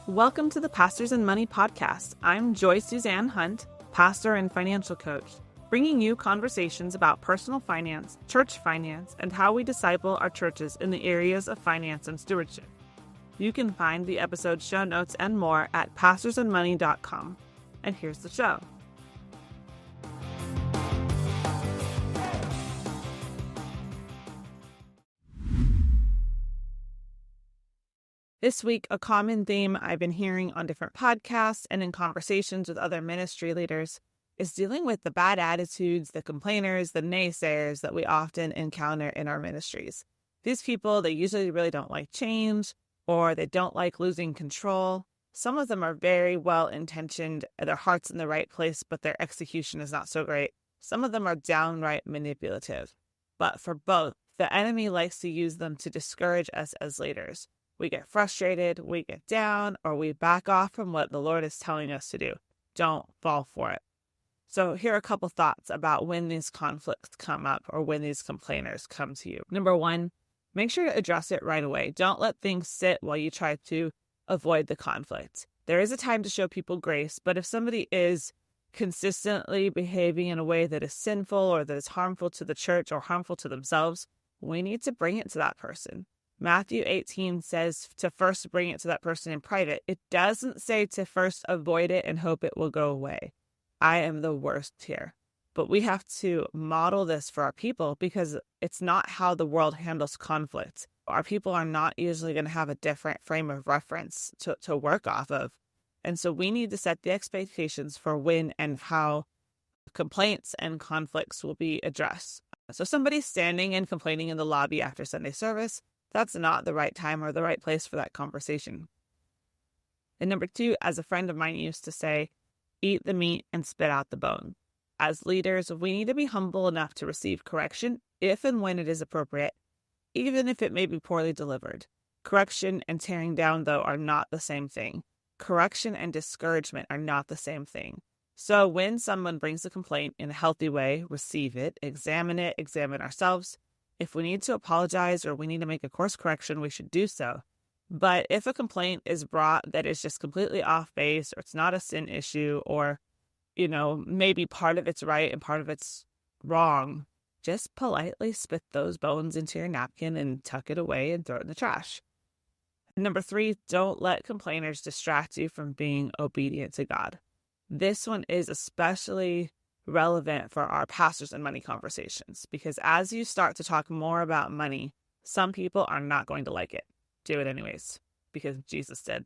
Welcome to the Pastors and Money podcast. I'm Joy Suzanne Hunt, pastor and financial coach, bringing you conversations about personal finance, church finance, and how we disciple our churches in the areas of finance and stewardship. You can find the episode show notes and more at pastorsandmoney.com. And here's the show. This week, a common theme I've been hearing on different podcasts and in conversations with other ministry leaders is dealing with the bad attitudes, the complainers, the naysayers that we often encounter in our ministries. These people, they usually really don't like change, or they don't like losing control. Some of them are very well-intentioned, their heart's in the right place, but their execution is not so great. Some of them are downright manipulative. But for both, the enemy likes to use them to discourage us as leaders. We get frustrated, we get down, or we back off from what the Lord is telling us to do. Don't fall for it. So here are a couple thoughts about when these conflicts come up or when these complainers come to you. Number one, make sure to address it right away. Don't let things sit while you try to avoid the conflict. There is a time to show people grace, but if somebody is consistently behaving in a way that is sinful or that is harmful to the church or harmful to themselves, we need to bring it to that person. Matthew 18 says to first bring it to that person in private. It doesn't say to first avoid it and hope it will go away. I am the worst here. But we have to model this for our people because it's not how the world handles conflict. Our people are not usually going to have a different frame of reference to work off of. And so we need to set the expectations for when and how complaints and conflicts will be addressed. So somebody's standing and complaining in the lobby after Sunday service. That's not the right time or the right place for that conversation. And number two, as a friend of mine used to say, eat the meat and spit out the bone. As leaders, we need to be humble enough to receive correction if and when it is appropriate, even if it may be poorly delivered. Correction and tearing down, though, are not the same thing. Correction and discouragement are not the same thing. So when someone brings a complaint in a healthy way, receive it, examine ourselves. If we need to apologize or we need to make a course correction, we should do so. But if a complaint is brought that is just completely off base, or it's not a sin issue, or, maybe part of it's right and part of it's wrong, just politely spit those bones into your napkin and tuck it away and throw it in the trash. Number three, don't let complainers distract you from being obedient to God. This one is especially relevant for our pastors and money conversations, because as you start to talk more about money, some people are not going to like it. Do it anyways, because Jesus did.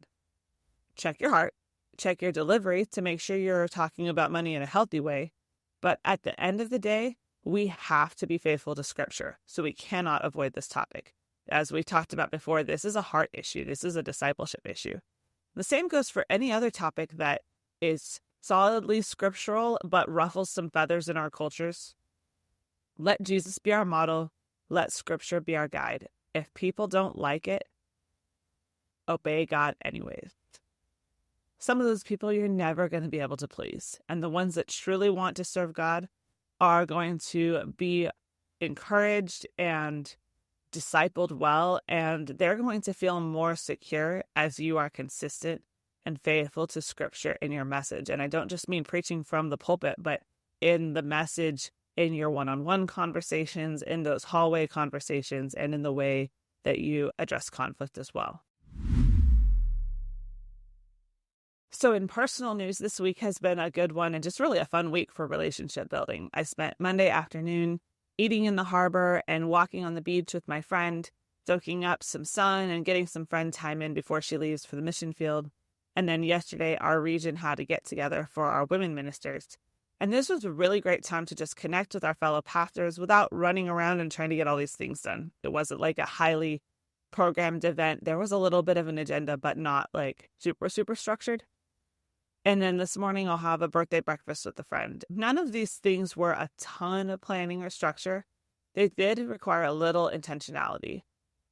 Check your heart, check your delivery to make sure you're talking about money in a healthy way. But at the end of the day, we have to be faithful to Scripture, so we cannot avoid this topic. As we talked about before, this is a heart issue. This is a discipleship issue. The same goes for any other topic that is solidly scriptural, but ruffles some feathers in our cultures. Let Jesus be our model. Let Scripture be our guide. If people don't like it, obey God anyways. Some of those people you're never going to be able to please. And the ones that truly want to serve God are going to be encouraged and discipled well, and they're going to feel more secure as you are consistent and faithful to Scripture in your message. And I don't just mean preaching from the pulpit, but in the message, in your one-on-one conversations, in those hallway conversations, and in the way that you address conflict as well. So in personal news, this week has been a good one and just really a fun week for relationship building. I spent Monday afternoon eating in the harbor and walking on the beach with my friend, soaking up some sun and getting some friend time in before she leaves for the mission field. And then yesterday, our region had a get-together for our women ministers. And this was a really great time to just connect with our fellow pastors without running around and trying to get all these things done. It wasn't like a highly programmed event. There was a little bit of an agenda, but not like super, super structured. And then this morning, I'll have a birthday breakfast with a friend. None of these things were a ton of planning or structure. They did require a little intentionality.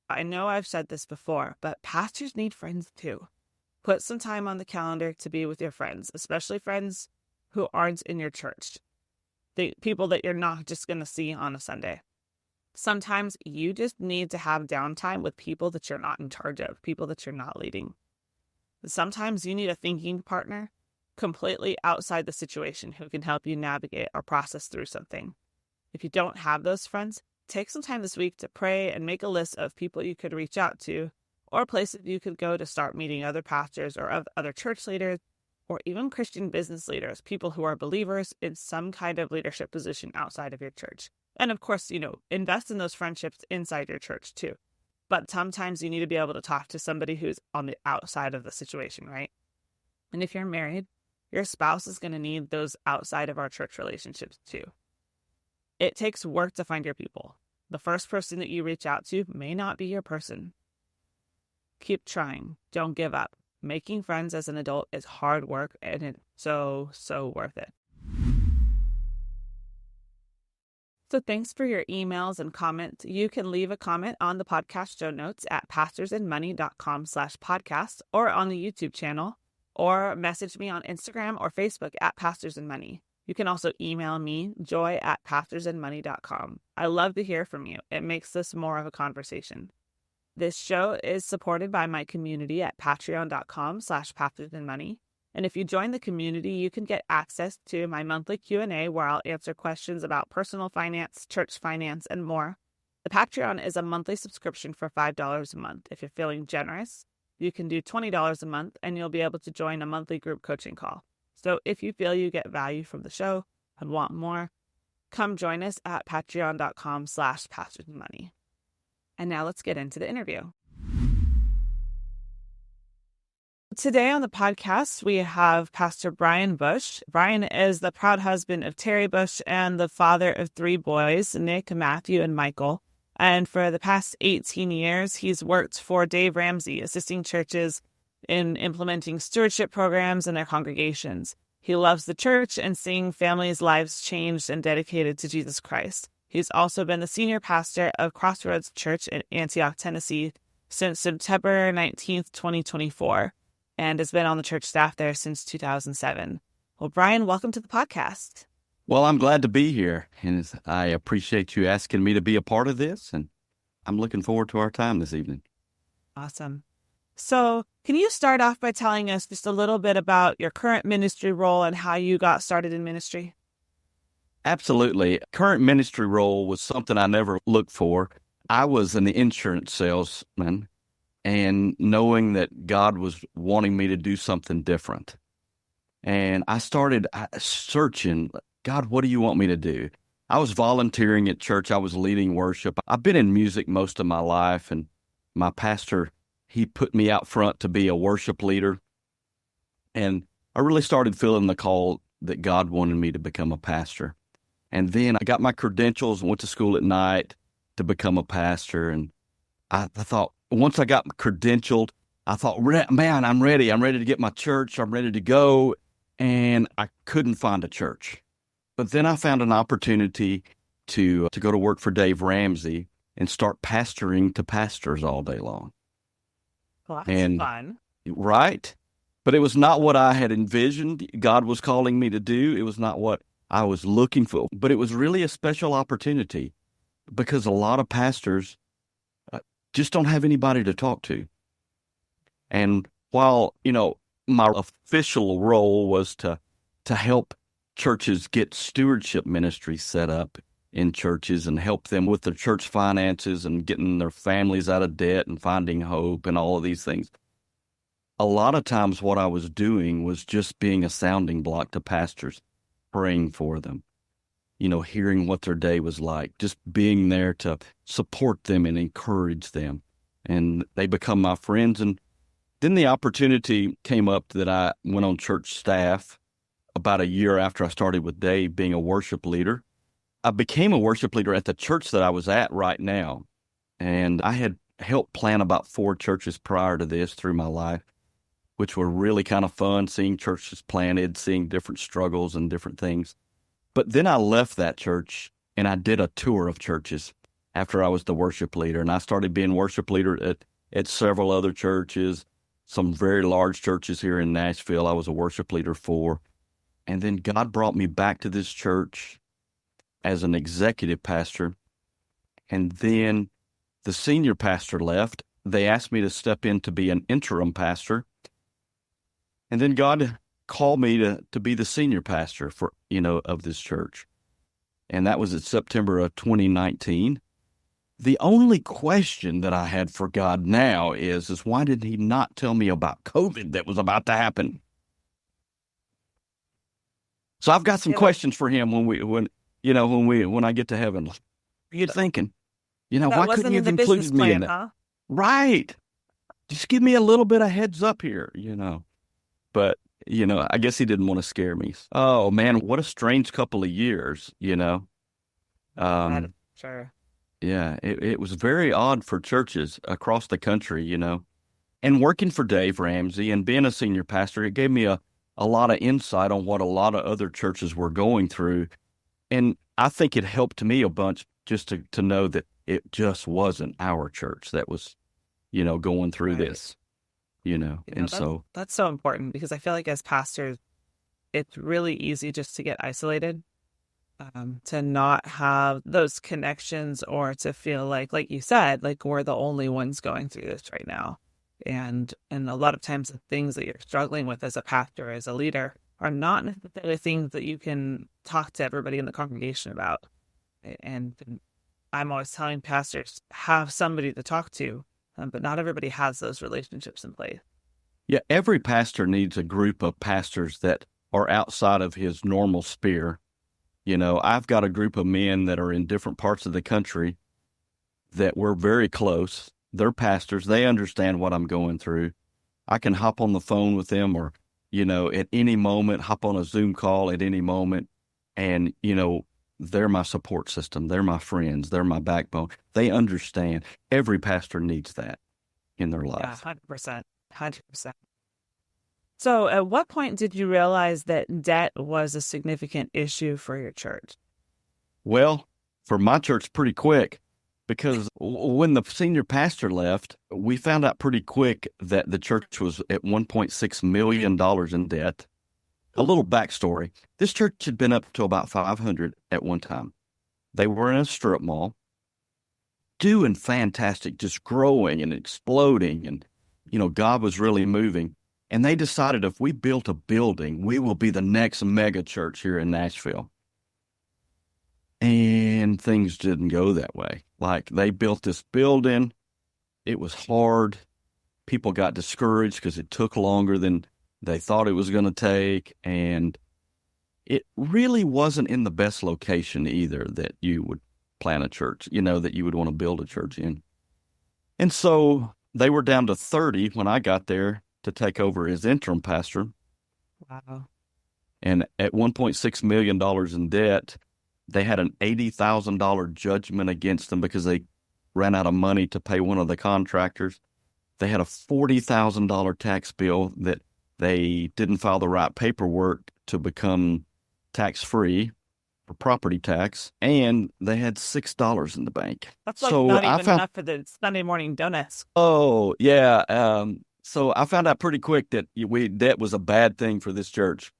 I know I've said this before, but pastors need friends too. Put some time on the calendar to be with your friends, especially friends who aren't in your church. the people that you're not just going to see on a Sunday. Sometimes you just need to have downtime with people that you're not in charge of, people that you're not leading. Sometimes you need a thinking partner completely outside the situation who can help you navigate or process through something. If you don't have those friends, take some time this week to pray and make a list of people you could reach out to, or places you could go to start meeting other pastors or other church leaders, or even Christian business leaders, people who are believers in some kind of leadership position outside of your church. And of course, invest in those friendships inside your church too. But sometimes you need to be able to talk to somebody who's on the outside of the situation, right? And if you're married, your spouse is going to need those outside of our church relationships too. It takes work to find your people. The first person that you reach out to may not be your person. Keep trying. Don't give up. Making friends as an adult is hard work, and it's so worth it. So thanks for your emails and comments. You can leave a comment on the podcast show notes at pastorsandmoney.com/podcast or on the YouTube channel, or message me on Instagram or Facebook at Pastors and Money. You can also email me, joy@pastorsandmoney.com. I love to hear from you. It makes this more of a conversation. This show is supported by my community at patreon.com/pastorsandmoney. And if you join the community, you can get access to my monthly Q&A where I'll answer questions about personal finance, church finance, and more. The Patreon is a monthly subscription for $5 a month. If you're feeling generous, you can do $20 a month and you'll be able to join a monthly group coaching call. So if you feel you get value from the show and want more, come join us at patreon.com/pastorsandmoney. And now let's get into the interview. Today on the podcast, we have Pastor Brian Bush. Brian is the proud husband of Terry Bush and the father of 3 boys, Nick, Matthew, and Michael. And for the past 18 years, he's worked for Dave Ramsey, assisting churches in implementing stewardship programs in their congregations. He loves the church and seeing families' lives changed and dedicated to Jesus Christ. He's also been the senior pastor of Crossroads Church in Antioch, Tennessee since September 19th, 2024. And has been on the church staff there since 2007. Well, Brian, welcome to the podcast. Well, I'm glad to be here, and I appreciate you asking me to be a part of this, and I'm looking forward to our time this evening. Awesome. So can you start off by telling us just a little bit about your current ministry role and how you got started in ministry? Absolutely. Current ministry role was something I never looked for. I was an insurance salesman, and knowing that God was wanting me to do something different. And I started searching, God, what do you want me to do? I was volunteering at church. I was leading worship. I've been in music most of my life, and my pastor, he put me out front to be a worship leader. And I really started feeling the call that God wanted me to become a pastor. And then I got my credentials and went to school at night to become a pastor. And I thought, once I got credentialed, I thought, man, I'm ready. I'm ready to get my church. I'm ready to go. And I couldn't find a church. But then I found an opportunity to go to work for Dave Ramsey and start pastoring to pastors all day long. Well, that's fun. Right? But it was not what I had envisioned God was calling me to do. It was not what I was looking for. But it was really a special opportunity because a lot of pastors just don't have anybody to talk to. And while, my official role was to help churches get stewardship ministries set up in churches and help them with their church finances and getting their families out of debt and finding hope and all of these things. A lot of times what I was doing was just being a sounding block to pastors, praying for them, hearing what their day was like, just being there to support them and encourage them. And they become my friends. And then the opportunity came up that I went on church staff about a year after I started with Dave being a worship leader. I became a worship leader at the church that I was at right now. And I had helped plant about 4 churches prior to this through my life, which were really kind of fun, seeing churches planted, seeing different struggles and different things. But then I left that church and I did a tour of churches after I was the worship leader. And I started being worship leader at several other churches, some very large churches here in Nashville I was a worship leader for. And then God brought me back to this church as an executive pastor. And then the senior pastor left. They asked me to step in to be an interim pastor. And then God called me to be the senior pastor of this church. And that was in September of 2019. The only question that I had for God now is why did he not tell me about COVID that was about to happen? So I've got some questions for him when I get to heaven. What are you thinking? Why couldn't you have included me in that? Huh? Right. Just give me a little bit of heads up here, But, I guess he didn't want to scare me. Oh, man, what a strange couple of years, Sure. Yeah, it was very odd for churches across the country, And working for Dave Ramsey and being a senior pastor, it gave me a lot of insight on what a lot of other churches were going through. And I think it helped me a bunch just to know that it just wasn't our church that was, going through this, so. That's so important because I feel like as pastors, it's really easy just to get isolated. To not have those connections or to feel like you said, like we're the only ones going through this right now. And a lot of times the things that you're struggling with as a pastor, as a leader, are not necessarily things that you can talk to everybody in the congregation about. And I'm always telling pastors, have somebody to talk to, but not everybody has those relationships in place. Yeah, every pastor needs a group of pastors that are outside of his normal sphere. I've got a group of men that are in different parts of the country that we're very close. They're pastors. They understand what I'm going through. I can hop on the phone with them or, at any moment, hop on a Zoom call at any moment. And, they're my support system. They're my friends. They're my backbone. They understand. Every pastor needs that in their life. Yeah, 100%. 100%. So at what point did you realize that debt was a significant issue for your church? Well, for my church, pretty quick, because when the senior pastor left, we found out pretty quick that the church was at $1.6 million in debt. A little backstory. This church had been up to about 500 at one time. They were in a strip mall, doing fantastic, just growing and exploding. And, God was really moving. And they decided if we built a building, we will be the next mega church here in Nashville. And things didn't go that way. Like they built this building. It was hard. People got discouraged because it took longer than they thought it was going to take. And it really wasn't in the best location either that you would plant a church, that you would want to build a church in. And so they were down to 30 when I got there to take over as interim pastor. Wow. And at $1.6 million in debt, they had an $80,000 judgment against them because they ran out of money to pay one of the contractors. They had a $40,000 tax bill that they didn't file the right paperwork to become tax-free for property tax, and they had $6 in the bank. That's like not even enough for the Sunday morning donuts. Oh, yeah. So I found out pretty quick that debt was a bad thing for this church.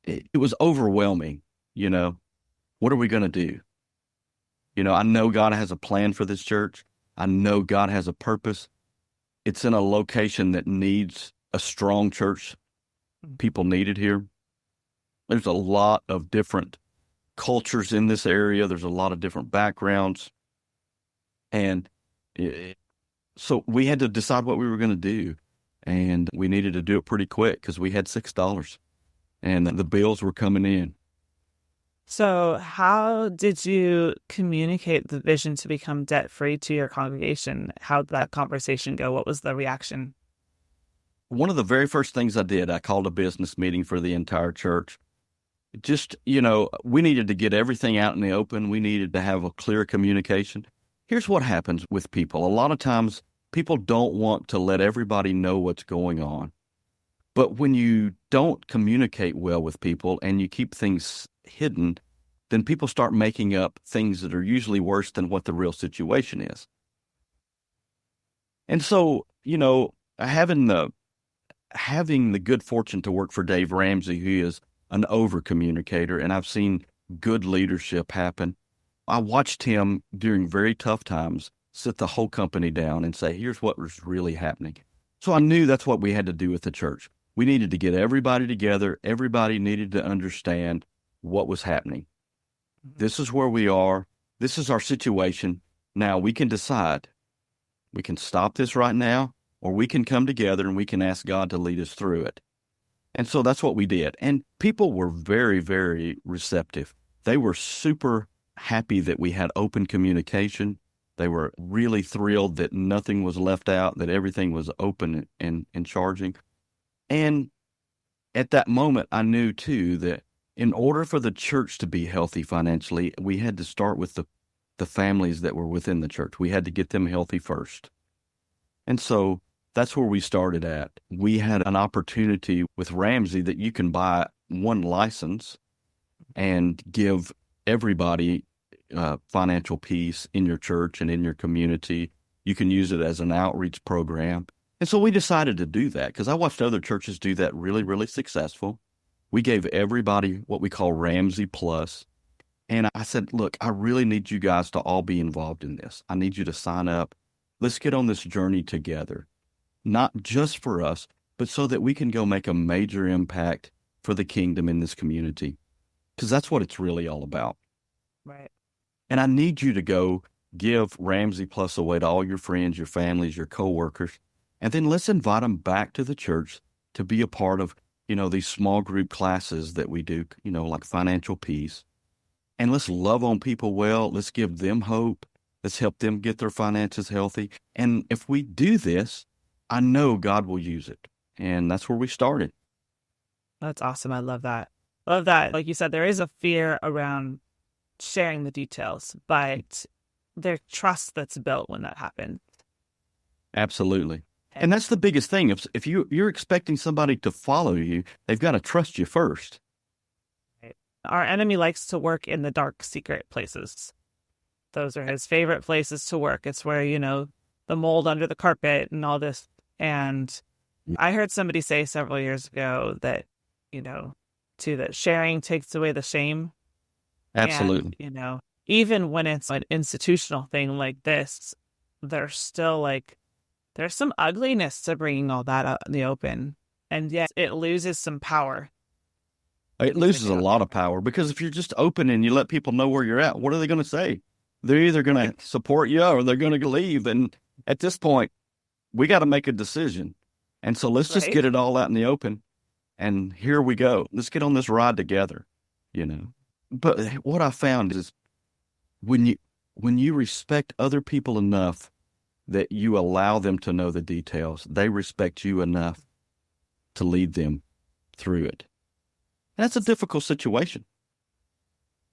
It was overwhelming, What are we going to do? I know God has a plan for this church. I know God has a purpose. It's in a location that needs a strong church. People need it here. There's a lot of different cultures in this area. There's a lot of different backgrounds. And so we had to decide what we were going to do. And we needed to do it pretty quick because we had $6 and the bills were coming in. So how did you communicate the vision to become debt-free to your congregation? How did that conversation go? What was the reaction? One of the very first things I did, I called a business meeting for the entire church. Just, we needed to get everything out in the open. We needed to have a clear communication. Here's what happens with people. A lot of times people don't want to let everybody know what's going on. But when you don't communicate well with people and you keep things hidden, then people start making up things that are usually worse than what the real situation is. And so, having the good fortune to work for Dave Ramsey, who is an over communicator, and I've seen good leadership happen. I watched him during very tough times sit the whole company down and say, here's what was really happening. So I knew that's what we had to do with the church. We needed to get everybody together. Everybody needed to understand what was happening. This is where we are. This is our situation. Now we can decide. We can stop this right now, or we can come together and we can ask God to lead us through it. And so that's what we did. And people were very, very receptive. They were super happy that we had open communication. They were really thrilled that nothing was left out, that everything was open and charging. And at that moment, I knew too that in order for the church to be healthy financially, we had to start with the families that were within the church. We had to get them healthy first. And so that's where we started at. We had an opportunity with Ramsey that you can buy one license and give everybody financial peace in your church and in your community. You can use it as an outreach program. And so we decided to do that because I watched other churches do that really, really successful. We gave everybody what we call Ramsey Plus. And I said, look, I really need you guys to all be involved in this. I need you to sign up. Let's get on this journey together, not just for us, but so that we can go make a major impact for the kingdom in this community, because that's what it's really all about. Right. And I need you to go give Ramsey Plus away to all your friends, your families, your coworkers, and then let's invite them back to the church to be a part of, these small group classes that we do, like financial peace. And let's love on people well. Let's give them hope. Let's help them get their finances healthy. And if we do this, I know God will use it. And that's where we started. That's awesome. I love that. Love that. Like you said, there is a fear around sharing the details, but there's trust that's built when that happens. Absolutely. And that's the biggest thing. If you're expecting somebody to follow you, they've got to trust you first. Right. Our enemy likes to work in the dark, secret places. Those are his favorite places to work. It's where, the mold under the carpet and all this. And I heard somebody say several years ago that, that sharing takes away the shame. Absolutely. And, even when it's an institutional thing like this, there's still there's some ugliness to bringing all that out in the open. And yet it loses some power. It loses a lot of power because if you're just open and you let people know where you're at, what are they going to say? They're either going to support you or they're going to leave. And at this point, we got to make a decision. And so let's just get it all out in the open. And here we go. Let's get on this ride together, But what I found is when you respect other people enough that you allow them to know the details, they respect you enough to lead them through it. And that's a difficult situation.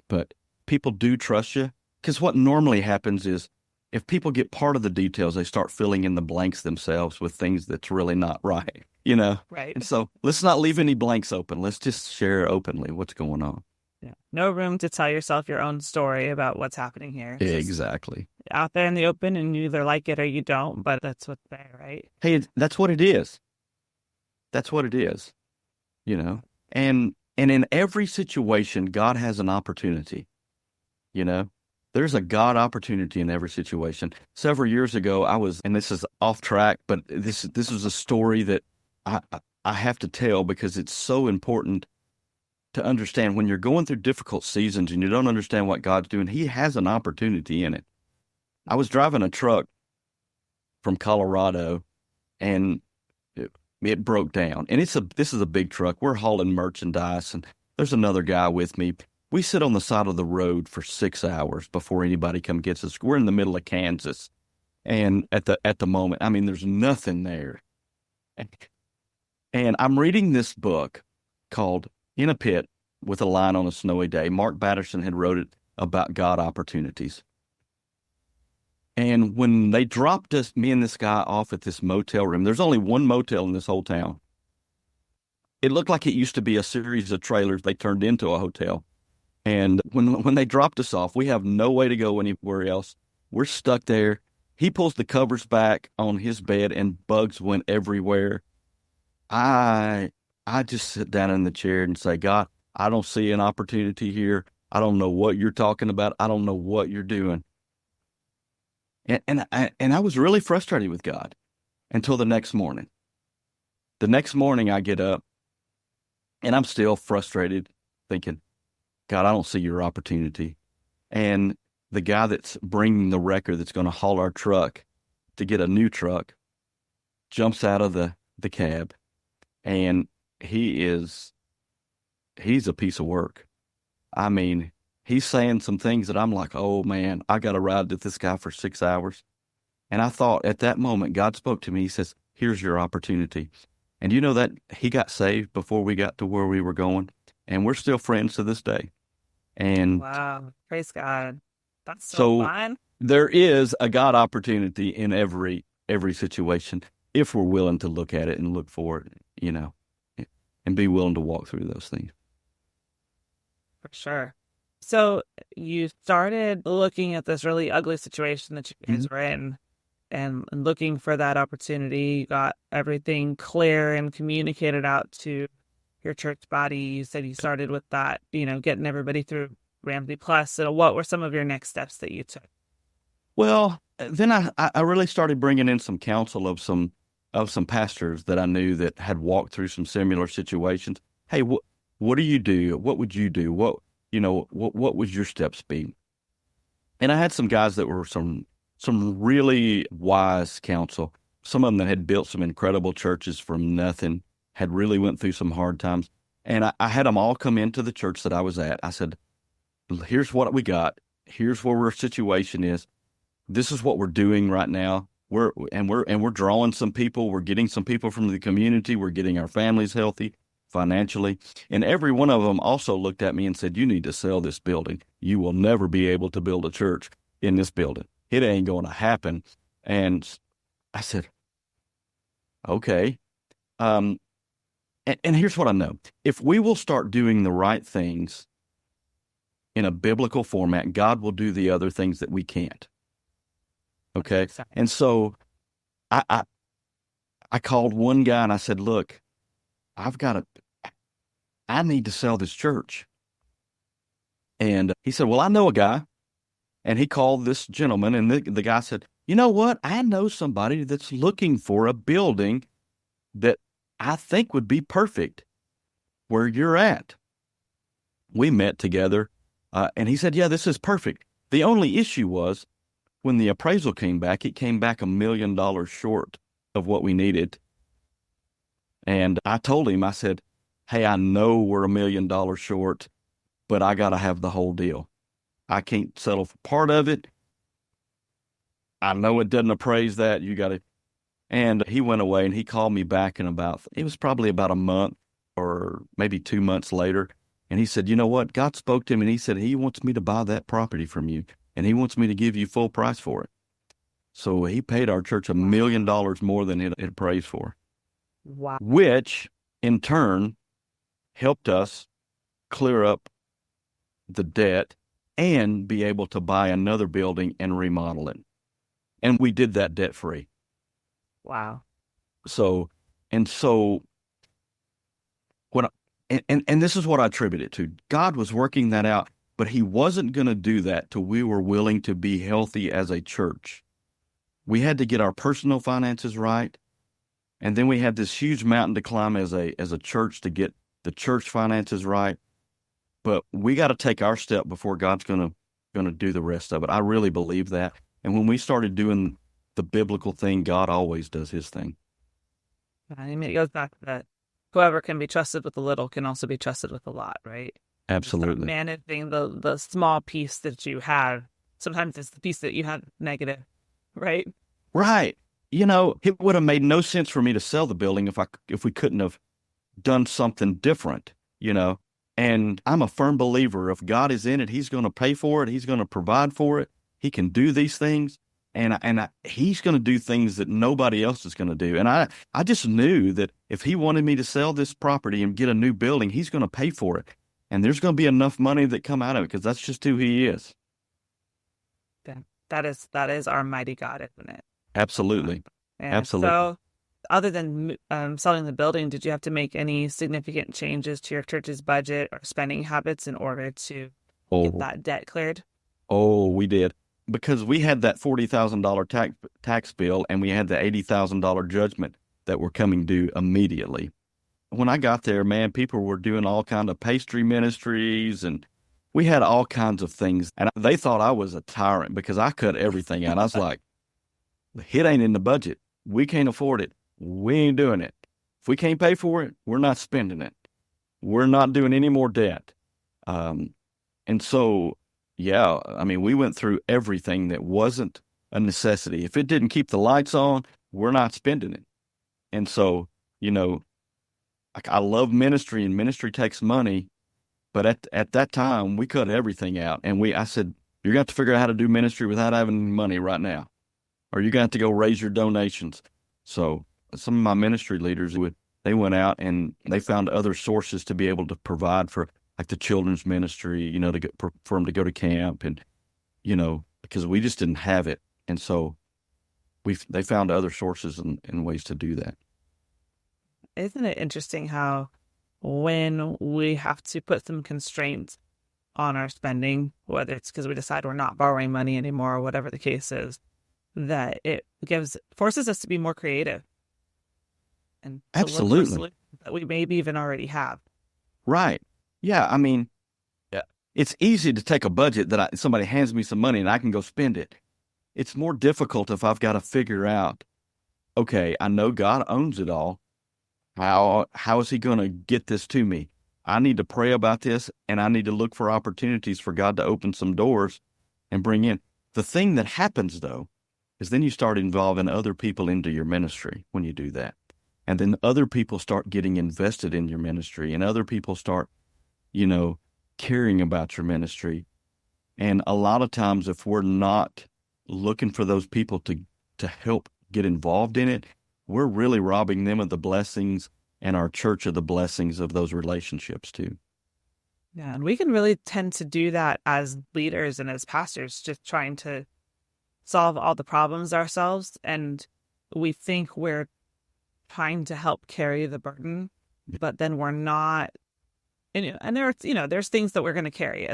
But people do trust you, because what normally happens is if people get part of the details, they start filling in the blanks themselves with things that's really not right, Right. And so let's not leave any blanks open. Let's just share openly what's going on. Yeah. No room to tell yourself your own story about what's happening here. It's exactly. Out there in the open, and you either like it or you don't, but that's what's there, right? Hey, that's what it is. That's what it is, And in every situation, God has an opportunity, There's a God opportunity in every situation. Several years ago, and this is off track, but this is a story that I have to tell because it's so important to understand when you're going through difficult seasons and you don't understand what God's doing. He has an opportunity in it. I was driving a truck from Colorado, and it broke down. And this is a big truck. We're hauling merchandise, and there's another guy with me. We sit on the side of the road for 6 hours before anybody gets us. We're in the middle of Kansas, and at the moment, there's nothing there. And I'm reading this book called In a Pit with a Line on a Snowy Day. Mark Batterson had wrote it about God opportunities. And when they dropped me and this guy off at this motel room, there's only one motel in this whole town. It looked like it used to be a series of trailers they turned into a hotel. And when they dropped us off, we have no way to go anywhere else. We're stuck there. He pulls the covers back on his bed and bugs went everywhere. I just sit down in the chair and say, God, I don't see an opportunity here. I don't know what you're talking about. I don't know what you're doing. And I was really frustrated with God until the next morning. The next morning I get up and I'm still frustrated, thinking, God, I don't see your opportunity. And the guy that's bringing the wrecker that's going to haul our truck to get a new truck jumps out of the cab, and he's a piece of work. I mean, he's saying some things that I'm like, oh man, I got to ride with this guy for 6 hours. And I thought at that moment, God spoke to me. He says, here's your opportunity. And you know that he got saved before we got to where we were going, and we're still friends to this day. And Wow. Praise God. That's so so fun. there is a God opportunity in every situation if we're willing to look at it and look for it, and be willing to walk through those things. For sure. So you started looking at this really ugly situation that you guys were in and looking for that opportunity. You got everything clear and communicated out to your church body. You said you started with that, getting everybody through Ramsey Plus. So what were some of your next steps that you took? Well, then I really started bringing in some counsel of some pastors that I knew that had walked through some similar situations. Hey, what do you do? What would you do? What would your steps be? And I had some guys that were some really wise counsel. Some of them that had built some incredible churches from nothing, had really went through some hard times. And I had them all come into the church that I was at. I said, here's what we got. Here's where our situation is. This is what we're doing right now. We're drawing some people. We're getting some people from the community. We're getting our families healthy financially. And every one of them also looked at me and said, you need to sell this building. You will never be able to build a church in this building. It ain't going to happen. And I said, okay. And here's what I know. If we will start doing the right things in a biblical format, God will do the other things that we can't. Okay. And so I called one guy and I said, look, I need to sell this church. And he said, well, I know a guy. And he called this gentleman, and the guy said, you know what? I know somebody that's looking for a building that I think would be perfect where you're at. We met together, and he said, yeah, this is perfect. The only issue was when the appraisal came back, it came back $1 million short of what we needed. And I told him, I said, hey, I know we're $1 million short, but I got to have the whole deal. I can't settle for part of it. I know it doesn't appraise that. You got to. And he went away and he called me back it was probably about a month or maybe 2 months later. And he said, you know what? God spoke to him and he said, he wants me to buy that property from you and he wants me to give you full price for it. So he paid our church $1 million more than it appraised for. Wow. Which in turn helped us clear up the debt and be able to buy another building and remodel it. And we did that debt free. Wow. So what and this is what I attribute it to. God was working that out, but he wasn't going to do that till we were willing to be healthy as a church. We had to get our personal finances right. And then we had this huge mountain to climb as a church to get the church finances right. But we got to take our step before God's going to do the rest of it. I really believe that. And when we started doing the biblical thing, God always does his thing. I mean, it goes back to that. Whoever can be trusted with a little can also be trusted with a lot, right? Absolutely. Managing the small piece that you have. Sometimes it's the piece that you have negative, right? Right. It would have made no sense for me to sell the building if we couldn't have done something different, And I'm a firm believer if God is in it, he's going to pay for it. He's going to provide for it. He can do these things. And he's going to do things that nobody else is going to do. And I just knew that if he wanted me to sell this property and get a new building, he's going to pay for it. And there's going to be enough money that come out of it because that's just who he is. That is our mighty God, isn't it? Absolutely. And Absolutely. So other than selling the building, did you have to make any significant changes to your church's budget or spending habits in order to get Oh, that debt cleared? oh, we did. Because we had that $40,000 tax bill and we had the $80,000 judgment that were coming due immediately. When I got there, man, people were doing all kind of pastry ministries and we had all kinds of things. And they thought I was a tyrant because I cut everything out. I was like, it ain't in the budget. We can't afford it. We ain't doing it. If we can't pay for it, we're not spending it. We're not doing any more debt. And so, yeah, I mean, we went through everything that wasn't a necessity. If it didn't keep the lights on, we're not spending it. And so, you know, I love ministry and ministry takes money, but at that time we cut everything out. And I said, you're going to have to figure out how to do ministry without having money right now, or you're going to have to go raise your donations. So some of my ministry leaders, they went out and they found other sources to be able to provide for like the children's ministry, you know, for them to go to camp and, you know, because we just didn't have it. And so they found other sources and ways to do that. Isn't it interesting how when we have to put some constraints on our spending, whether it's because we decide we're not borrowing money anymore or whatever the case is, that it forces us to be more creative and to look for Absolutely. solutions that we maybe even already have. Right. Yeah. I mean, it's easy to take a budget that somebody hands me some money and I can go spend it. It's more difficult if I've got to figure out, okay, I know God owns it all. How is he going to get this to me? I need to pray about this and I need to look for opportunities for God to open some doors and bring in. The thing that happens though, is then you start involving other people into your ministry when you do that. And then other people start getting invested in your ministry and other people start, you know, caring about your ministry. And a lot of times if we're not looking for those people to help get involved in it, we're really robbing them of the blessings and our church of the blessings of those relationships too. Yeah, and we can really tend to do that as leaders and as pastors, just trying to solve all the problems ourselves. And we think we're trying to help carry the burden, but then we're not. And there's things that we're going to carry,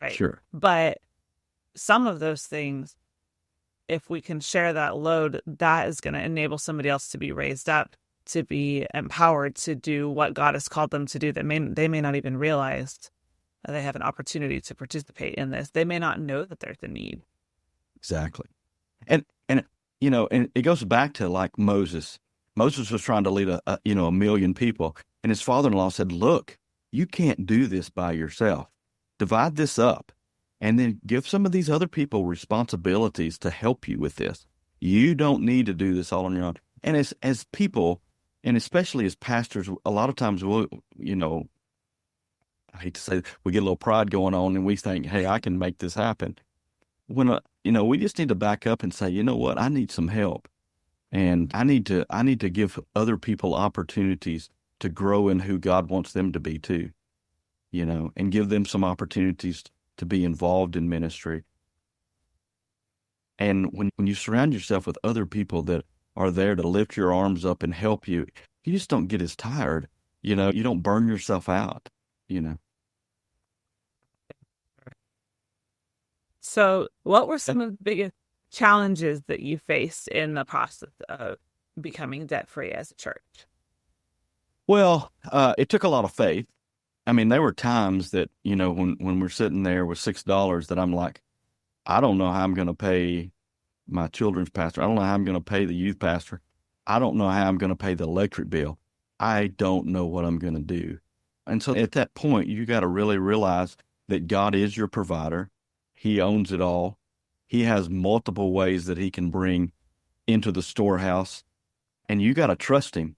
right? Sure. But some of those things, if we can share that load, that is going to enable somebody else to be raised up, to be empowered to do what God has called them to do. That they may not even realize that they have an opportunity to participate in this. They may not know that there's a need. Exactly. And you know, and it goes back to like Moses. Moses was trying to lead a million people, and his father-in-law said, "Look, you can't do this by yourself. Divide this up. And then give some of these other people responsibilities to help you with this. You don't need to do this all on your own." And as people, and especially as pastors, a lot of times we'll, you know, I hate to say it, we get a little pride going on and we think, hey, I can make this happen. When, we just need to back up and say, you know what, I need some help. And I need to give other people opportunities to grow in who God wants them to be too, you know, and give them some opportunities to be involved in ministry. And when you surround yourself with other people that are there to lift your arms up and help you, you just don't get as tired. You know, you don't burn yourself out, you know. So what were some of the biggest challenges that you faced in the process of becoming debt-free as a church? Well, it took a lot of faith. I mean, there were times that, you know, when we're sitting there with $6 that I'm like, I don't know how I'm going to pay my children's pastor. I don't know how I'm going to pay the youth pastor. I don't know how I'm going to pay the electric bill. I don't know what I'm going to do. And so at that point, you got to really realize that God is your provider. He owns it all. He has multiple ways that he can bring into the storehouse, and you got to trust him.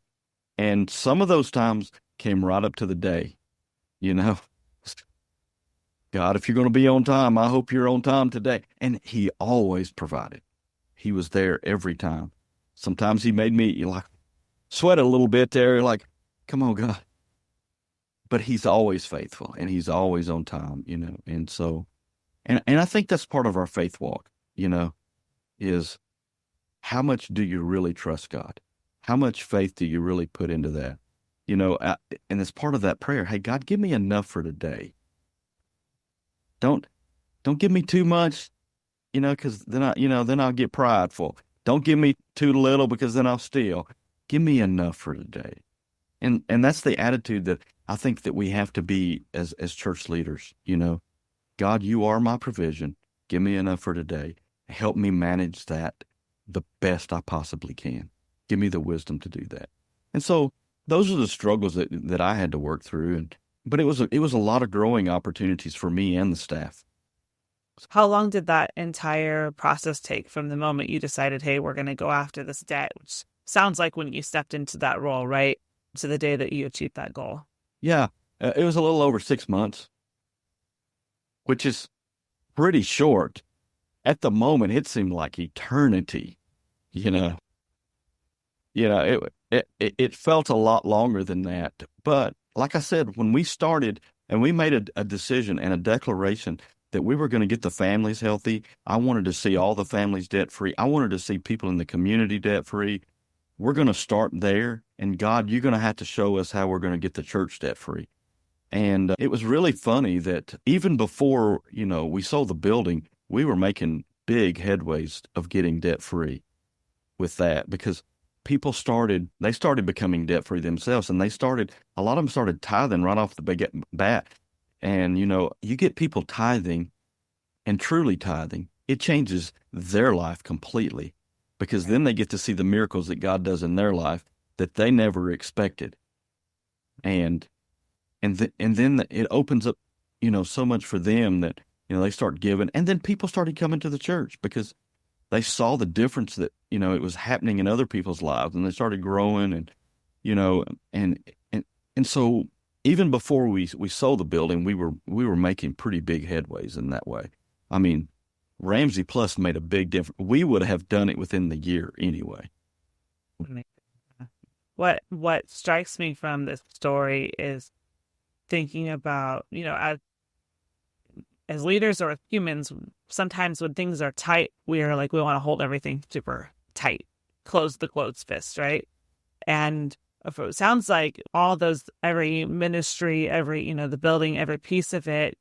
And some of those times came right up to the day, you know. God, if you're going to be on time, I hope you're on time today. And he always provided. He was there every time. Sometimes he made me like sweat a little bit there, like, come on, God. But he's always faithful and he's always on time, you know. And so, and I think that's part of our faith walk, you know, is how much do you really trust God? How much faith do you really put into that? You know, and as part of that prayer, hey, God, give me enough for today. Don't give me too much, because then I'll get prideful. Don't give me too little, because then I'll steal. Give me enough for today. And that's the attitude that I think that we have to be as church leaders. God, you are my provision. Give me enough for today. Help me manage that the best I possibly can. Give me the wisdom to do that. And so those are the struggles that I had to work through. But it was a lot of growing opportunities for me and the staff. How long did that entire process take from the moment you decided, hey, we're going to go after this debt, which sounds like when you stepped into that role, right, to the day that you achieved that goal? Yeah, it was a little over 6 months, which is pretty short. At the moment, it seemed like eternity. It felt a lot longer than that. But like I said, when we started and we made a decision and a declaration that we were going to get the families healthy, I wanted to see all the families debt-free. I wanted to see people in the community debt-free. We're going to start there. And God, you're going to have to show us how we're going to get the church debt-free. And it was really funny that even before, we sold the building, we were making big headways of getting debt-free with that, because people started becoming debt-free themselves, and a lot of them started tithing right off the bat. And, you get people tithing and truly tithing, it changes their life completely, because then they get to see the miracles that God does in their life that they never expected. And then it opens up, so much for them that, they start giving. And then people started coming to the church because they saw the difference that, it was happening in other people's lives, and they started growing. And so even before we sold the building, we were making pretty big headways in that way. I mean, Ramsey Plus made a big difference. We would have done it within the year anyway. What strikes me from this story is thinking about, as leaders or as humans, sometimes when things are tight, we want to hold everything super tight, close the closed fist, right? And it sounds like all those, every ministry, every, the building, every piece of it,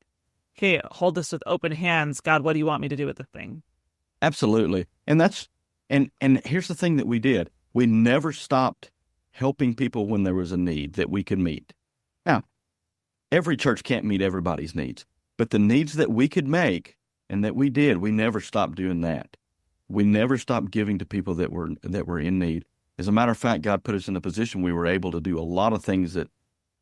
okay, hold this with open hands. God, what do you want me to do with the thing? Absolutely. And and here's the thing that we did. We never stopped helping people when there was a need that we could meet. Now, every church can't meet everybody's needs, but the needs that we could make and that we did, we never stopped doing that. We never stopped giving to people that were in need. As a matter of fact, God put us in a position we were able to do a lot of things that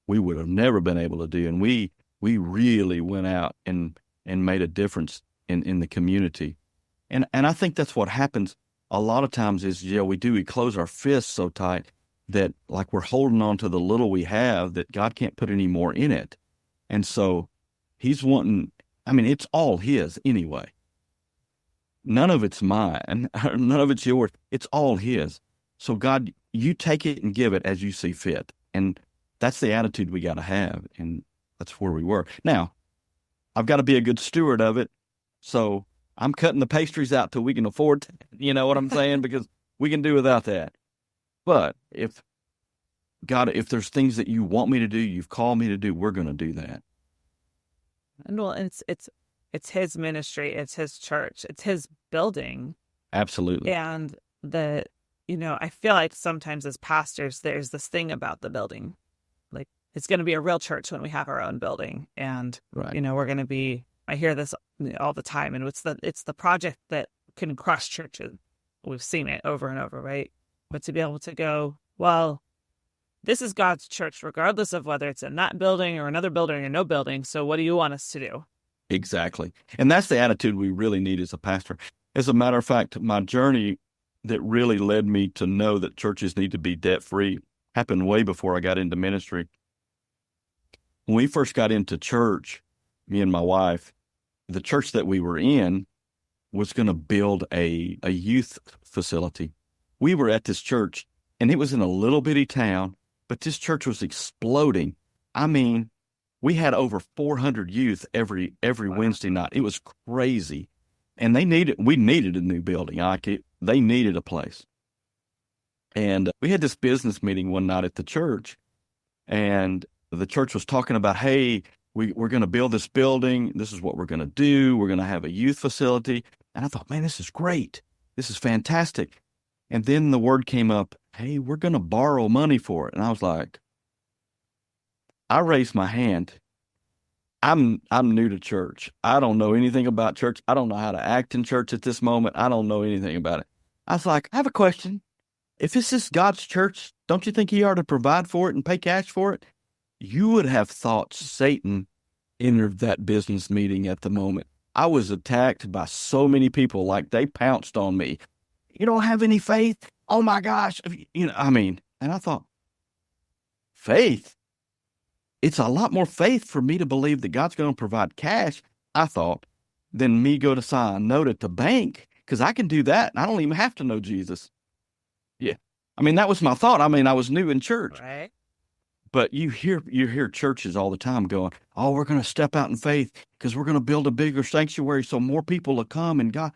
we would have never been able to do. And we really went out and made a difference in the community. And I think that's what happens a lot of times is, we close our fists so tight that like we're holding on to the little we have, that God can't put any more in it. And so he's wanting, it's all his anyway. None of it's mine. None of it's yours. It's all his. So God, you take it and give it as you see fit. And that's the attitude we got to have. And that's where we were. Now, I've got to be a good steward of it. So I'm cutting the pastries out till we can afford, you know what I'm saying? Because we can do without that. But if there's things that you want me to do, you've called me to do, we're going to do that. And well, it's his ministry, it's his church, it's his building. Absolutely. And I feel like sometimes as pastors, there's this thing about the building, like it's going to be a real church when we have our own building, and right. We're going to be. I hear this all the time, and it's the project that can crush churches. We've seen it over and over, right? But to be able to go, well, this is God's church, regardless of whether it's in that building or another building or no building. So what do you want us to do? Exactly. And that's the attitude we really need as a pastor. As a matter of fact, my journey that really led me to know that churches need to be debt-free happened way before I got into ministry. When we first got into church, me and my wife, the church that we were in was going to build a youth facility. We were at this church, and it was in a little bitty town, but this church was exploding. We had over 400 youth every wow. Wednesday night. It was crazy. And we needed a new building. They needed a place. And we had this business meeting one night at the church, and the church was talking about, hey, we're going to build this building. This is what we're going to do. We're going to have a youth facility. And I thought, man, this is great. This is fantastic. And then the word came up, hey, we're going to borrow money for it. And I was like, I raised my hand. I'm new to church. I don't know anything about church. I don't know how to act in church at this moment. I don't know anything about it. I was like, I have a question. If this is God's church, don't you think he ought to provide for it and pay cash for it? You would have thought Satan entered that business meeting at the moment. I was attacked by so many people, like they pounced on me. You don't have any faith? Oh my gosh. And I thought, faith? It's a lot more faith for me to believe that God's going to provide cash, I thought, than me go to sign a note at the bank, because I can do that, and I don't even have to know Jesus. Yeah. That was my thought. I was new in church. Right. But you hear churches all the time going, oh, we're going to step out in faith because we're going to build a bigger sanctuary so more people will come and God.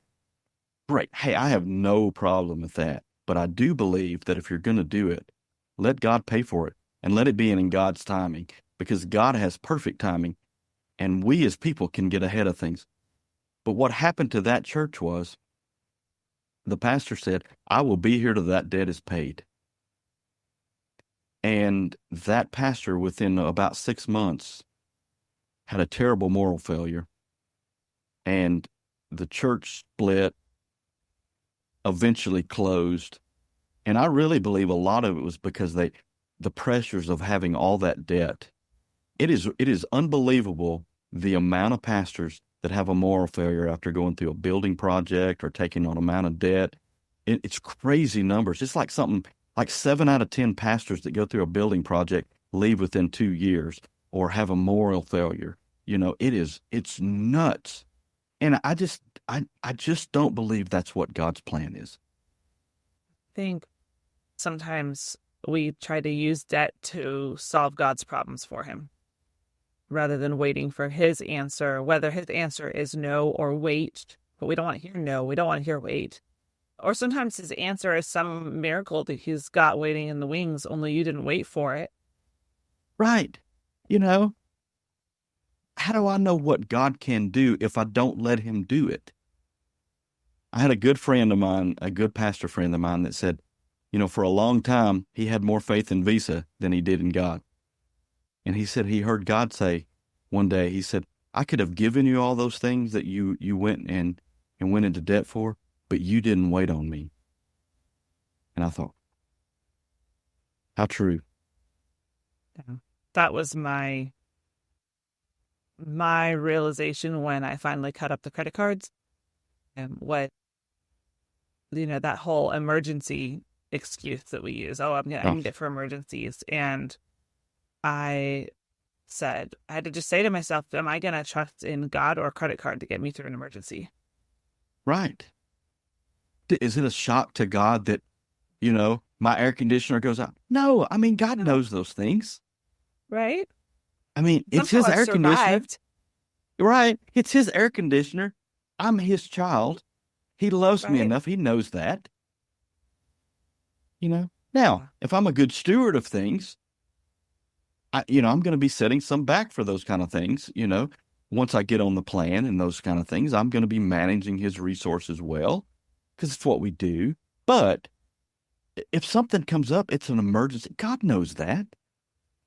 Great. Hey, I have no problem with that. But I do believe that if you're going to do it, let God pay for it and let it be in God's timing, because God has perfect timing and we as people can get ahead of things. But what happened to that church was the pastor said, I will be here till that debt is paid. And that pastor, within about 6 months, had a terrible moral failure. And the church split, eventually closed. And I really believe a lot of it was because the pressures of having all that debt. It is unbelievable the amount of pastors that have a moral failure after going through a building project or taking on amount of debt. It's crazy numbers. It's like something like 7 out of 10 pastors that go through a building project leave within 2 years or have a moral failure. It's nuts. And I just don't believe that's what God's plan is. I think sometimes we try to use debt to solve God's problems for him, rather than waiting for his answer, whether his answer is no or wait. But we don't want to hear no. We don't want to hear wait. Or sometimes his answer is some miracle that he's got waiting in the wings, only you didn't wait for it. Right. How do I know what God can do if I don't let him do it? I had a good friend of mine, a good pastor friend of mine, that said, for a long time, he had more faith in Visa than he did in God. And he said he heard God say one day, he said, I could have given you all those things that you went and went into debt for, but you didn't wait on me. And I thought, how true. Yeah. That was my realization when I finally cut up the credit cards, and that whole emergency excuse that we use. Oh, I need it for emergencies. And I had to just say to myself, am I going to trust in God or a credit card to get me through an emergency? Right. Is it a shock to God that, my air conditioner goes out? No, God knows those things. Right? It's his air conditioner. Right. It's his air conditioner. I'm his child. He loves me enough. He knows that. Now, if I'm a good steward of things, I'm going to be setting some back for those kind of things. Once I get on the plan and those kind of things, I'm going to be managing his resources well, because it's what we do. But if something comes up, it's an emergency. God knows that,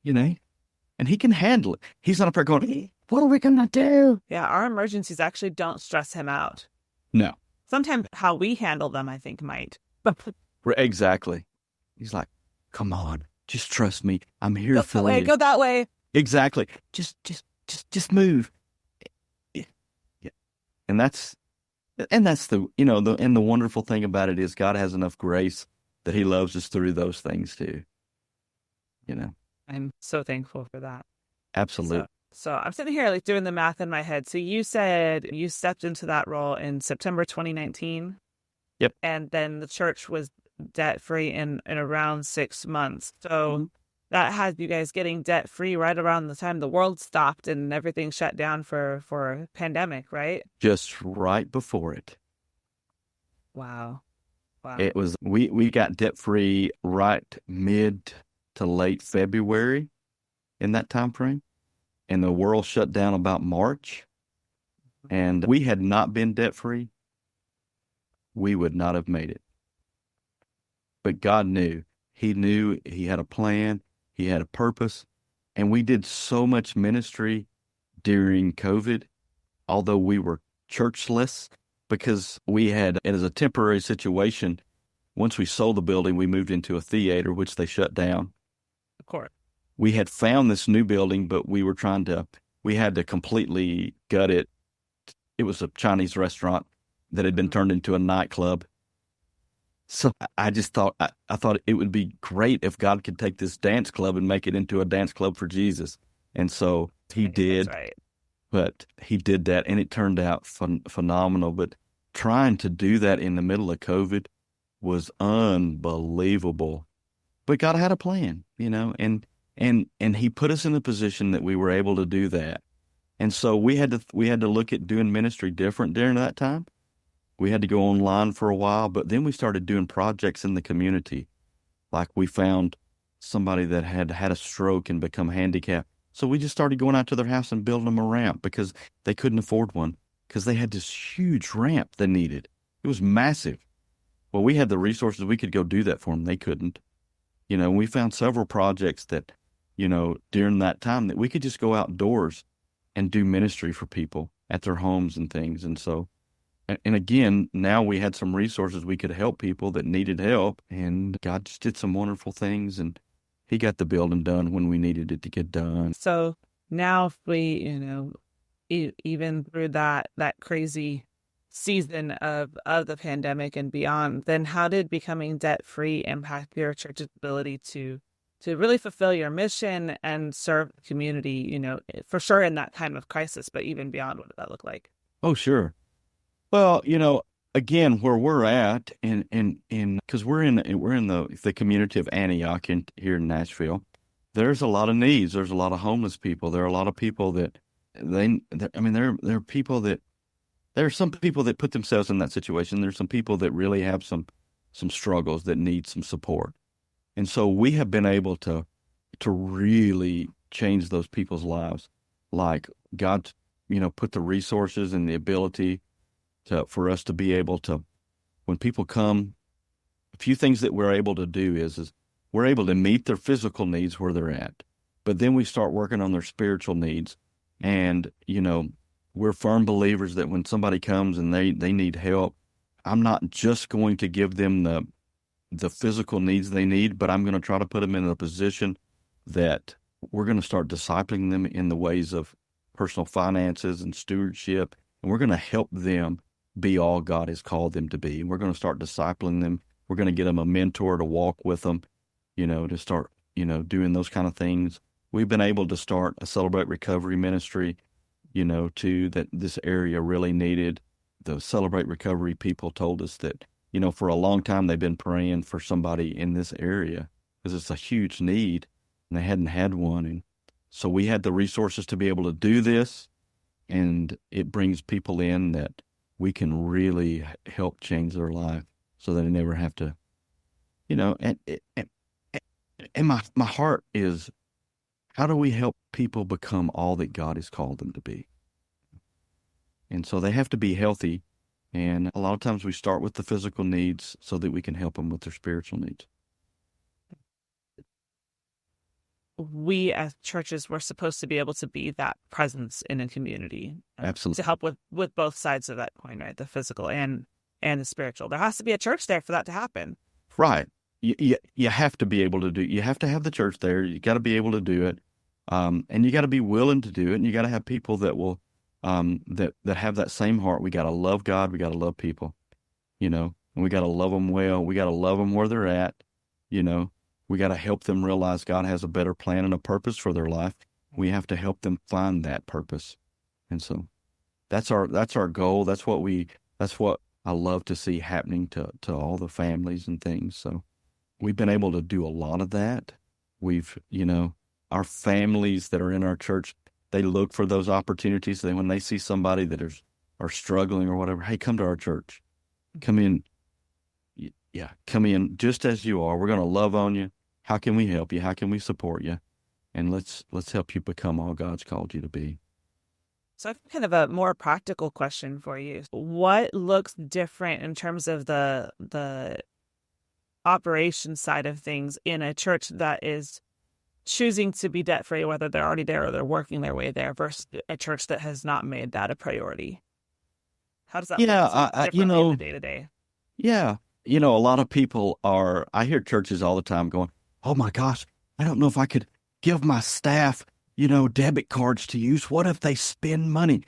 and he can handle it. He's not up there going, what are we going to do? Yeah, our emergencies actually don't stress him out. No. Sometimes how we handle them, I think, might. Exactly. He's like, come on, just trust me. I'm here for you. Go that way. Exactly. Just move. Yeah. And that's the the wonderful thing about it is God has enough grace that he loves us through those things too. I'm so thankful for that. Absolutely. So I'm sitting here doing the math in my head. So you said you stepped into that role in September 2019. Yep. And then the church was debt-free in around 6 months. So that had you guys getting debt-free right around the time the world stopped and everything shut down for a pandemic, right? Just right before it. Wow. It was, we got debt-free right mid to late February in that time frame. and the world shut down about March, and we had not been debt-free, we would not have made it. But God knew. He knew He had a plan. He had a purpose. And we did so much ministry during COVID, although we were churchless, because we had, it as a temporary situation, once we sold the building, we moved into a theater, which they shut down. Of course. We had found this new building, but we had to completely gut it. It was a Chinese restaurant that had been turned into a nightclub. So I just thought, I thought it would be great if God could take this dance club and make it into a dance club for Jesus. And so He did. That's right. But He did that, and it turned out phenomenal. But trying to do that in the middle of COVID was unbelievable. But God had a plan, and He put us in a position that we were able to do that. And so we had to look at doing ministry different during that time. We had to go online for a while, but then we started doing projects in the community. Like we found somebody that had had a stroke and become handicapped. So we just started going out to their house and building them a ramp because they couldn't afford one, because they had this huge ramp they needed. It was massive. Well, we had the resources. We could go do that for them. They couldn't. We found several projects that, during that time that we could just go outdoors and do ministry for people at their homes and things. And so, and again, now we had some resources. We could help people that needed help, and God just did some wonderful things, and He got the building done when we needed it to get done. So now if we, even through that crazy season of the pandemic and beyond, then how did becoming debt-free impact your church's ability to really fulfill your mission and serve the community, for sure in that time of crisis, but even beyond, what did that look like? Oh, sure. Well, again, where we're at, and because we're in the community of Antioch here in Nashville, there's a lot of needs. There's a lot of homeless people. There are a lot of people that there are people that there are some people that put themselves in that situation. There's some people that really have some struggles that need some support, and so we have been able to really change those people's lives. Like God, put the resources and the ability for us to be able to, when people come, a few things that we're able to do is we're able to meet their physical needs where they're at, but then we start working on their spiritual needs. And, we're firm believers that when somebody comes and they need help, I'm not just going to give them the physical needs they need, but I'm going to try to put them in a position that we're going to start discipling them in the ways of personal finances and stewardship, and we're going to help them be all God has called them to be. And we're going to start discipling them. We're going to get them a mentor to walk with them, to start, doing those kind of things. We've been able to start a Celebrate Recovery ministry, too, that this area really needed. The Celebrate Recovery people told us that, for a long time they've been praying for somebody in this area because it's a huge need and they hadn't had one. And so we had the resources to be able to do this, and it brings people in that we can really help change their life so that they never have to, and my heart is, how do we help people become all that God has called them to be? And so they have to be healthy. And a lot of times we start with the physical needs so that we can help them with their spiritual needs. We as churches, we're supposed to be able to be that presence in a community. Absolutely. To help with both sides of that coin, right? The physical and the spiritual. There has to be a church there for that to happen. Right. You have to be able to do, you have to have the church there. You got to be able to do it. And you got to be willing to do it. And you got to have people that will, that have that same heart. We got to love God. We got to love people, and we got to love them well. We got to love them where they're at. We got to help them realize God has a better plan and a purpose for their life. We have to help them find that purpose. And so that's our goal. That's what I love to see happening to all the families and things. So we've been able to do a lot of that. We've, our families that are in our church, they look for those opportunities. When they see somebody that are struggling or whatever, hey, come to our church. Come in. Yeah, come in just as you are. We're going to love on you. How can we help you? How can we support you? and let's help you become all God's called you to be. So I've kind of a more practical question for you. What looks different in terms of the operation side of things in a church that is choosing to be debt free, whether they're already there or they're working their way there, versus a church that has not made that a priority? How does that look differently in the day to day? Yeah. A lot of people I hear churches all the time going, oh my gosh, I don't know if I could give my staff, debit cards to use. What if they spend money?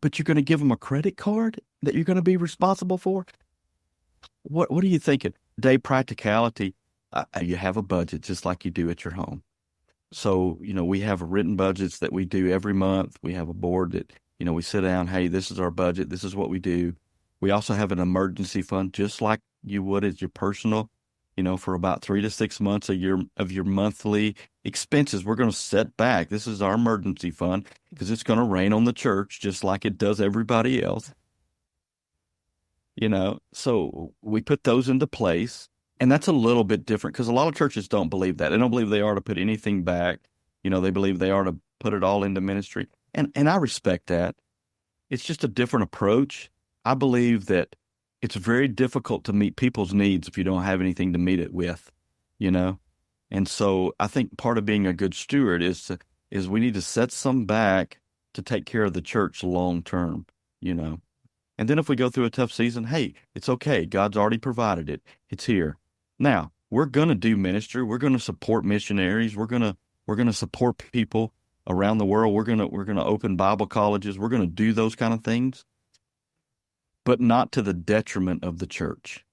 But you're going to give them a credit card that you're going to be responsible for? What are you thinking? Day practicality, you have a budget just like you do at your home. So, we have written budgets that we do every month. We have a board that, we sit down, hey, this is our budget. This is what we do. We also have an emergency fund, just like you would as your personal, for about 3 to 6 months of your monthly expenses. We're going to set back. This is our emergency fund because it's going to rain on the church just like it does everybody else. So we put those into place. And that's a little bit different because a lot of churches don't believe that. They don't believe they are to put anything back. They believe they are to put it all into ministry. And I respect that. It's just a different approach. I believe that it's very difficult to meet people's needs if you don't have anything to meet it with, And so I think part of being a good steward is we need to set some back to take care of the church long term, And then if we go through a tough season, hey, it's okay. God's already provided it. It's here. Now, we're going to do ministry. We're going to support missionaries. We're going to support people around the world. We're going to open Bible colleges. We're going to do those kind of things, but not to the detriment of the church.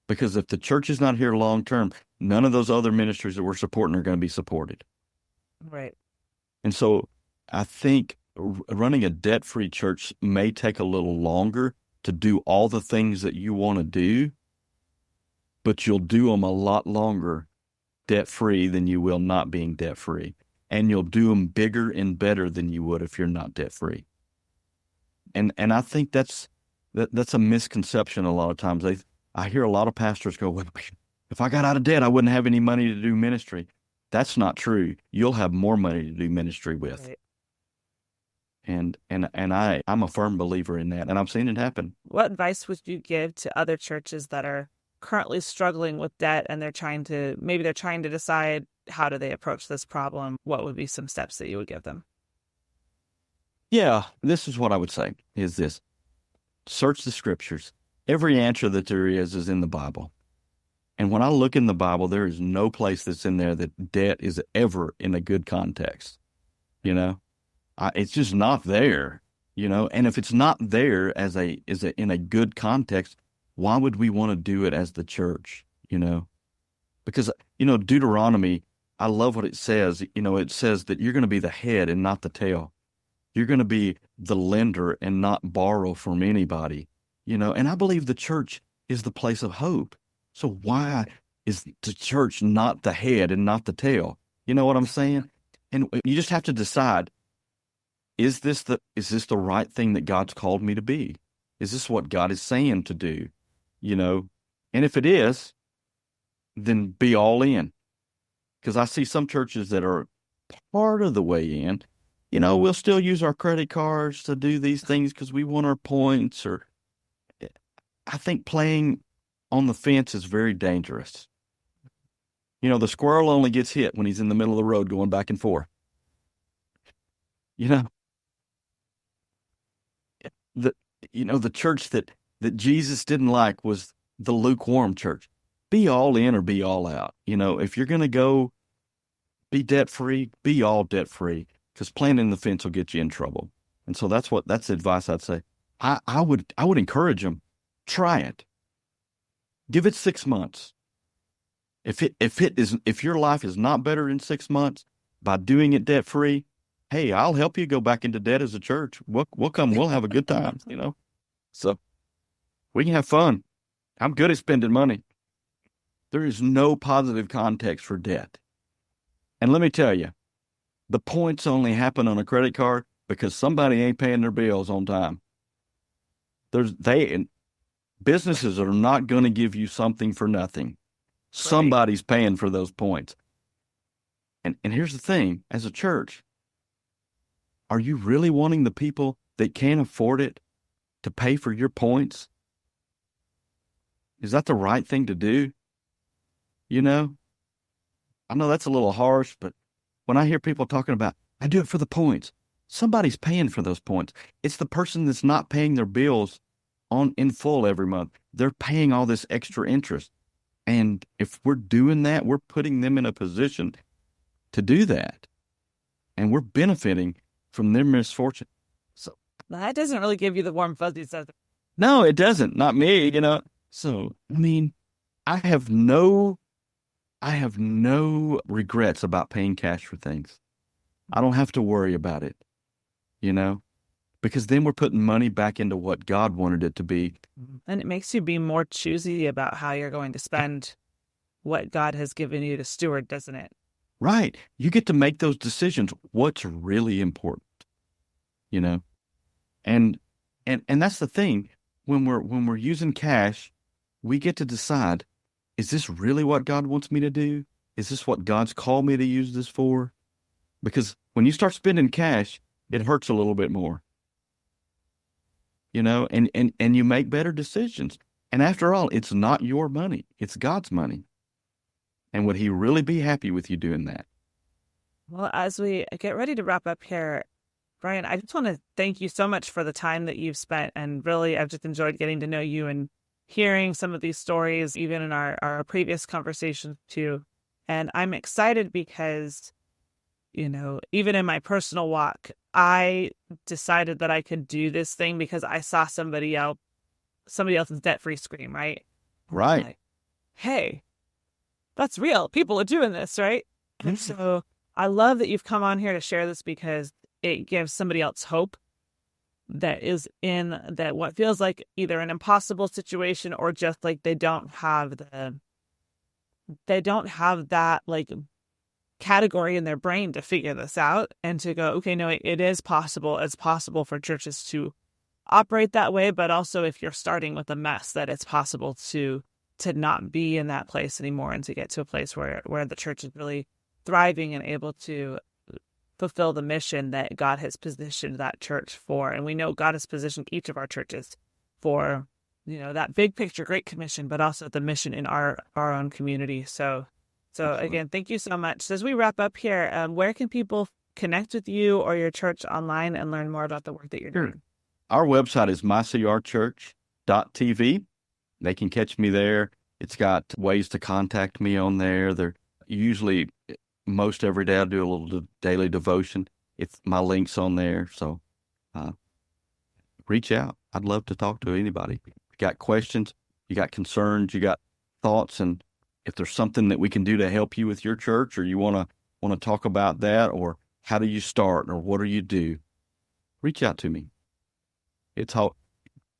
Because if the church is not here long term, none of those other ministries that we're supporting are going to be supported. Right. And so I think running a debt-free church may take a little longer to do all the things that you want to do, but you'll do them a lot longer debt-free than you will not being debt-free. And you'll do them bigger and better than you would if you're not debt-free. And I think that's a misconception a lot of times. I hear a lot of pastors go, well, if I got out of debt, I wouldn't have any money to do ministry. That's not true. You'll have more money to do ministry with. Right. And I'm a firm believer in that, and I've seen it happen. What advice would you give to other churches that are currently struggling with debt and they're trying to decide how do they approach this problem? What would be some steps that you would give them? Yeah, this is what I would say is this. Search the scriptures. Every answer that there is in the Bible. And when I look in the Bible, there is no place that's in there that debt is ever in a good context. It's just not there, and if it's not there in a good context, why would we want to do it as the church, Because, Deuteronomy, I love what it says. It says that you're going to be the head and not the tail. You're going to be the lender and not borrow from anybody, and I believe the church is the place of hope. So why is the church not the head and not the tail? You know what I'm saying? And you just have to decide, is this the right thing that God's called me to be? Is this what God is saying to do? And if it is, then be all in. Because I see some churches that are part of the way in, we'll still use our credit cards to do these things because we want our points. Or I think playing on the fence is very dangerous. The squirrel only gets hit when he's in the middle of the road going back and forth. The church that Jesus didn't like was the lukewarm church. Be all in or be all out. If you're going to go be debt-free, be all debt-free, because playing in the fence will get you in trouble. And so that's the advice I'd say. I would encourage them. Try it. Give it 6 months. If your life is not better in 6 months by doing it debt-free, hey, I'll help you go back into debt as a church. We'll come. We'll have a good time, So we can have fun. I'm good at spending money. There is no positive context for debt. And let me tell you, the points only happen on a credit card because somebody ain't paying their bills on time. Businesses are not going to give you something for nothing. Somebody's paying for those points. And here's the thing, as a church, are you really wanting the people that can't afford it to pay for your points? Is that the right thing to do? You know, I know that's a little harsh, but when I hear people talking about, I do it for the points, somebody's paying for those points. It's the person that's not paying their bills in full every month. They're paying all this extra interest. And if we're doing that, we're putting them in a position to do that. And we're benefiting from their misfortune. So that doesn't really give you the warm fuzzies, does it? No, it doesn't. Not me, So, I mean, I have no regrets about paying cash for things. I don't have to worry about it, because then we're putting money back into what God wanted it to be. And it makes you be more choosy about how you're going to spend what God has given you to steward, doesn't it? Right. You get to make those decisions. What's really important, And that's the thing. When we're using cash, we get to decide, is this really what God wants me to do? Is this what God's called me to use this for? Because when you start spending cash, it hurts a little bit more. And you make better decisions. And after all, it's not your money. It's God's money. And would he really be happy with you doing that? Well, as we get ready to wrap up here, Brian, I just want to thank you so much for the time that you've spent. And really, I've just enjoyed getting to know you and hearing some of these stories, even in our previous conversations too. And I'm excited because, even in my personal walk, I decided that I could do this thing because I saw somebody else's debt-free scream, right? Right. Like, hey, that's real. People are doing this, right? And so I love that you've come on here to share this because it gives somebody else hope that is in that what feels like either an impossible situation or just like they don't have that like category in their brain to figure this out and to go, okay, no, it is possible. It's possible for churches to operate that way, but also if you're starting with a mess, that it's possible to not be in that place anymore and to get to a place where the church is really thriving and able to fulfill the mission that God has positioned that church for. And we know God has positioned each of our churches for, that big picture, Great Commission, but also the mission in our own community. So again, thank you so much. So as we wrap up here, where can people connect with you or your church online and learn more about the work that you're doing? Our website is mycrchurch.tv. They can catch me there. It's got ways to contact me on there. They're usually most every day I do a little daily devotion. It's my link's on there. So reach out. I'd love to talk to anybody. You got questions, you got concerns, you got thoughts, and if there's something that we can do to help you with your church, or you want to talk about that, or how do you start, or what do you do, reach out to me. It's how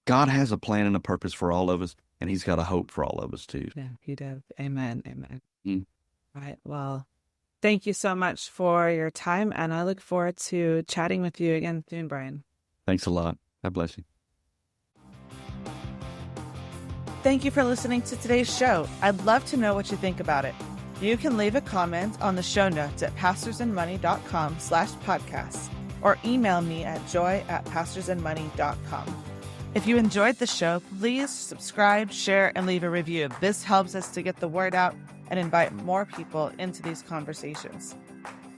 God has a plan and a purpose for all of us, and he's got a hope for all of us too. Yeah, he does. Amen. Mm. All right. Well, thank you so much for your time, and I look forward to chatting with you again soon, Brian. Thanks a lot. God bless you. Thank you for listening to today's show. I'd love to know what you think about it. You can leave a comment on the show notes at pastorsandmoney.com/podcasts or email me at joy@pastorsandmoney.com. If you enjoyed the show, please subscribe, share, and leave a review. This helps us to get the word out and invite more people into these conversations.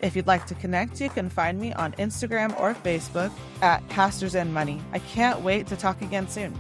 If you'd like to connect, you can find me on Instagram or Facebook at Pastors and Money. I can't wait to talk again soon.